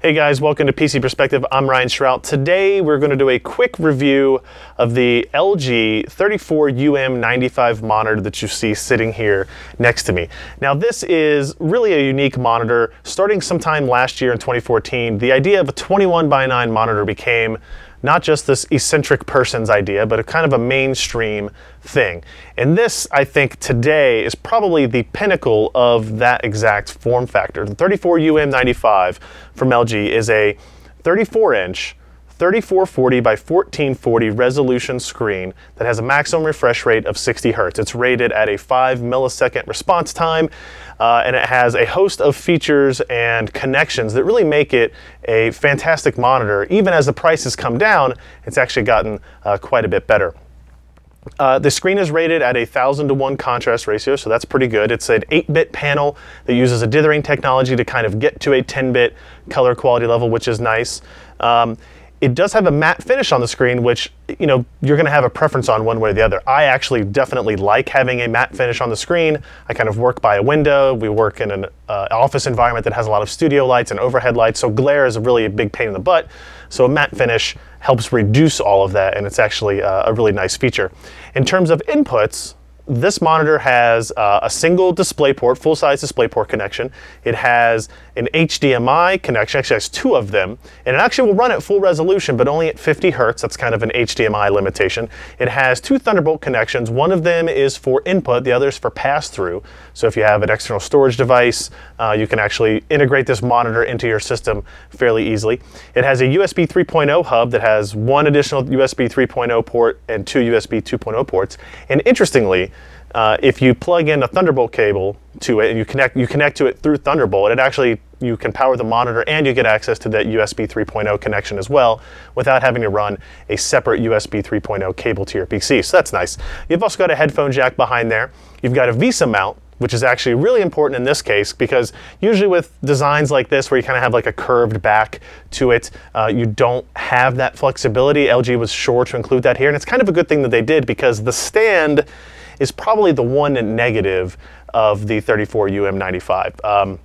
Hey guys, welcome to PC Perspective. I'm Ryan Schrout. Today we're going to do a quick review of the LG 34UM95 monitor that you see sitting here next to me. Now this is really a unique monitor. Starting sometime last year in 2014, the idea of a 21:9 monitor became not just this eccentric person's idea, but a kind of a mainstream thing. And this, I think, today is probably the pinnacle of that exact form factor. The 34UM95 from LG is a 34-inch 3440 by 1440 resolution screen that has a maximum refresh rate of 60 Hz. It's rated at a 5 millisecond response time, and it has a host of features and connections that really make it a fantastic monitor. Even as the prices come down, it's actually gotten quite a bit better. The screen is rated at a 1000:1 contrast ratio, so that's pretty good. It's an 8-bit panel that uses a dithering technology to kind of get to a 10-bit color quality level, which is nice. It does have a matte finish on the screen, which you're going to have a preference on one way or the other. I actually definitely like having a matte finish on the screen. I kind of work by a window. We work in an office environment that has a lot of studio lights and overhead lights, so glare is really a big pain in the butt. So a matte finish helps reduce all of that, and it's actually a really nice feature. In terms of inputs, this monitor has a single DisplayPort, full-size DisplayPort connection. It has an HDMI connection, actually has two of them, and it actually will run at full resolution, but only at 50 Hz. That's kind of an HDMI limitation. It has two Thunderbolt connections. One of them is for input, the other is for pass-through. So if you have an external storage device, you can actually integrate this monitor into your system fairly easily. It has a USB 3.0 hub that has one additional USB 3.0 port and two USB 2.0 ports. And interestingly, if you plug in a Thunderbolt cable to it and you connect to it through Thunderbolt, you can power the monitor and you get access to that USB 3.0 connection as well without having to run a separate USB 3.0 cable to your PC. So that's nice. You've also got a headphone jack behind there. You've got a Vesa Mount, which is actually really important in this case because usually with designs like this where you kind of have like a curved back to it, you don't have that flexibility. LG was sure to include that here, and it's kind of a good thing that they did because the stand is probably the one negative of the 34UM95.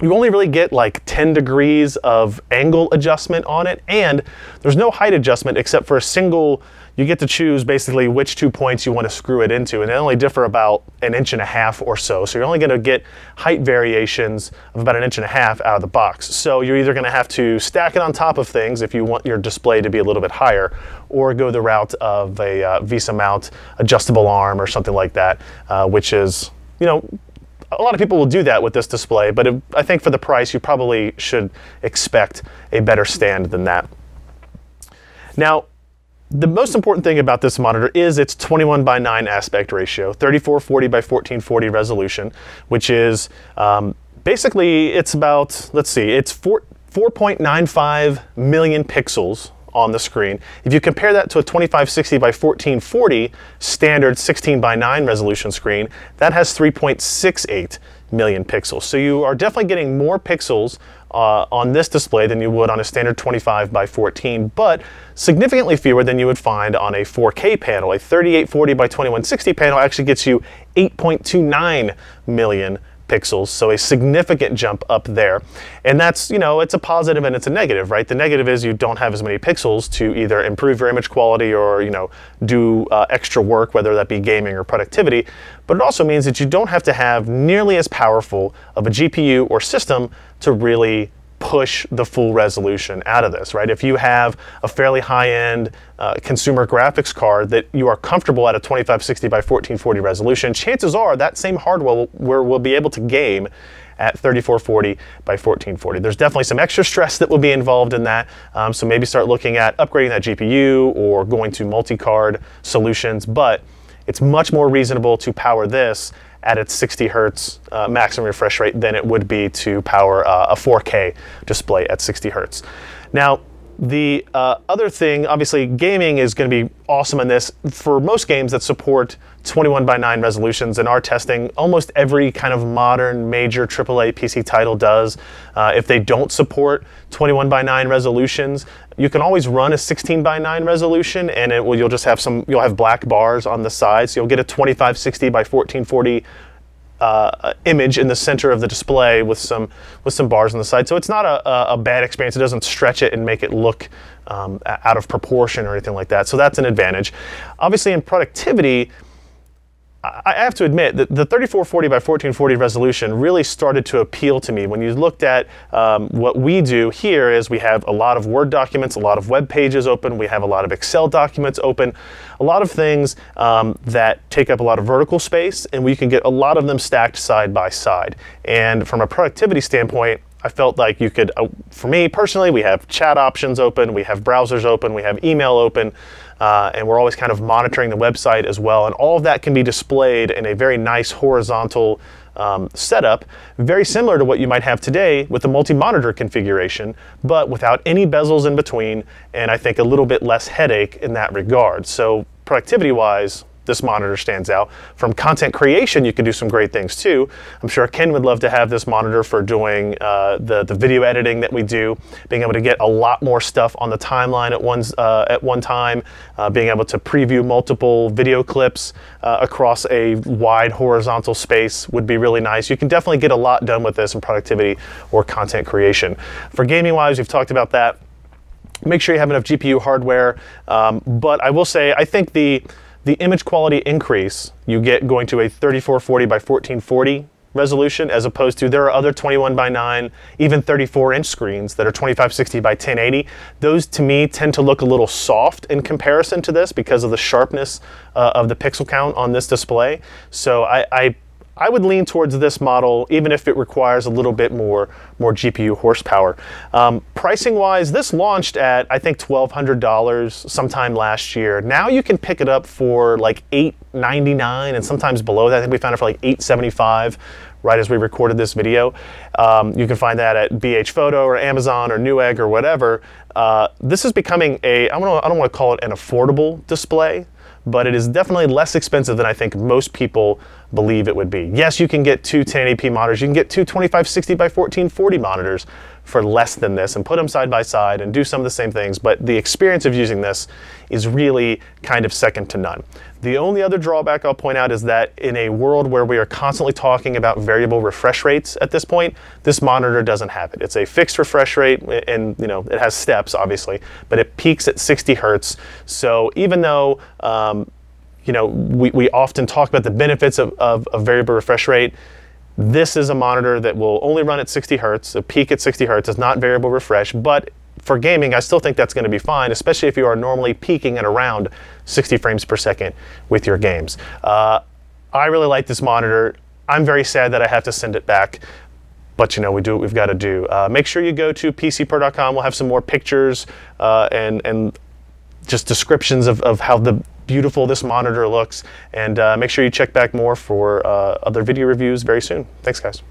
You only really get like 10 degrees of angle adjustment on it, and there's no height adjustment except for a single. You get to choose basically which 2 points you want to screw it into, and they only differ about 1.5 inches or so. So you're only going to get height variations of about 1.5 inches out of the box. So you're either going to have to stack it on top of things if you want your display to be a little bit higher, or go the route of a Vesa Mount adjustable arm or something like that, which is, a lot of people will do that with this display, but I think for the price, you probably should expect a better stand than that. Now, the most important thing about this monitor is its 21:9 aspect ratio, 3440 by 1440 resolution, which is basically, it's about, let's see, it's 4.95 million pixels on the screen. If you compare that to a 2560 by 1440 standard 16:9 resolution screen, that has 3.68 million pixels. So you are definitely getting more pixels on this display than you would on a standard 25 by 14, but significantly fewer than you would find on a 4K panel. A 3840 by 2160 panel actually gets you 8.29 million pixels, so a significant jump up there. And that's, it's a positive and it's a negative, right? The negative is you don't have as many pixels to either improve your image quality or, do extra work, whether that be gaming or productivity. But it also means that you don't have to have nearly as powerful of a GPU or system to really push the full resolution out of this, right? If you have a fairly high-end consumer graphics card that you are comfortable at a 2560 by 1440 resolution, chances are that same hardware will be able to game at 3440 by 1440. There's definitely some extra stress that will be involved in that, so maybe start looking at upgrading that GPU or going to multi-card solutions, but it's much more reasonable to power this at its 60 Hz maximum refresh rate than it would be to power a 4K display at 60 Hz. Now, the other thing, obviously, gaming is going to be awesome in this. For most games that support 21:9 resolutions in our testing, almost every kind of modern major AAA PC title does. If they don't support 21:9 resolutions, you can always run a 16:9 resolution, and you'll have black bars on the side, so you'll get a 2560 by 1440 image in the center of the display with some bars on the side. So it's not a bad experience. It doesn't stretch it and make it look out of proportion or anything like that. So that's an advantage. Obviously, in productivity, I have to admit that the 3440 by 1440 resolution really started to appeal to me. When you looked at what we do here is we have a lot of Word documents, a lot of web pages open, we have a lot of Excel documents open, a lot of things that take up a lot of vertical space, and we can get a lot of them stacked side by side. And from a productivity standpoint, I felt like you could, for me personally, we have chat options open, we have browsers open, we have email open, and we're always kind of monitoring the website as well. And all of that can be displayed in a very nice horizontal setup, very similar to what you might have today with the multi-monitor configuration, but without any bezels in between, and I think a little bit less headache in that regard. So productivity-wise, this monitor stands out. From content creation, you can do some great things too. I'm sure Ken would love to have this monitor for doing the video editing that we do, being able to get a lot more stuff on the timeline at one time, being able to preview multiple video clips across a wide horizontal space would be really nice. You can definitely get a lot done with this in productivity or content creation. For gaming-wise, we've talked about that. Make sure you have enough GPU hardware, but I will say, I think the image quality increase you get going to a 3440 by 1440 resolution, as opposed to, there are other 21 by 9, even 34-inch screens that are 2560 by 1080. Those to me tend to look a little soft in comparison to this because of the sharpness of the pixel count on this display. So I would lean towards this model, even if it requires a little bit more GPU horsepower. Pricing wise, this launched at, I think, $1,200 sometime last year. Now you can pick it up for like $899 and sometimes below that. I think we found it for like $875 right as we recorded this video. You can find that at BH Photo or Amazon or Newegg or whatever. This is becoming I don't want to call it an affordable display, but it is definitely less expensive than I think most people believe it would be. Yes, you can get two 1080p monitors. You can get two 2560 by 1440 monitors for less than this and put them side by side and do some of the same things, but the experience of using this is really kind of second to none. The only other drawback I'll point out is that in a world where we are constantly talking about variable refresh rates at this point, this monitor doesn't have it. It's a fixed refresh rate, and it has steps obviously, but it peaks at 60 Hertz. So even though we often talk about the benefits of variable refresh rate, this is a monitor that will only run at 60 Hertz, a peak at 60 Hertz. It's not variable refresh, but for gaming, I still think that's going to be fine, especially if you are normally peaking at around 60 frames per second with your games. I really like this monitor. I'm very sad that I have to send it back, but we do what we've got to do. Make sure you go to pcper.com. We'll have some more pictures and just descriptions of how beautiful this monitor looks, and make sure you check back more for other video reviews very soon. Thanks, guys.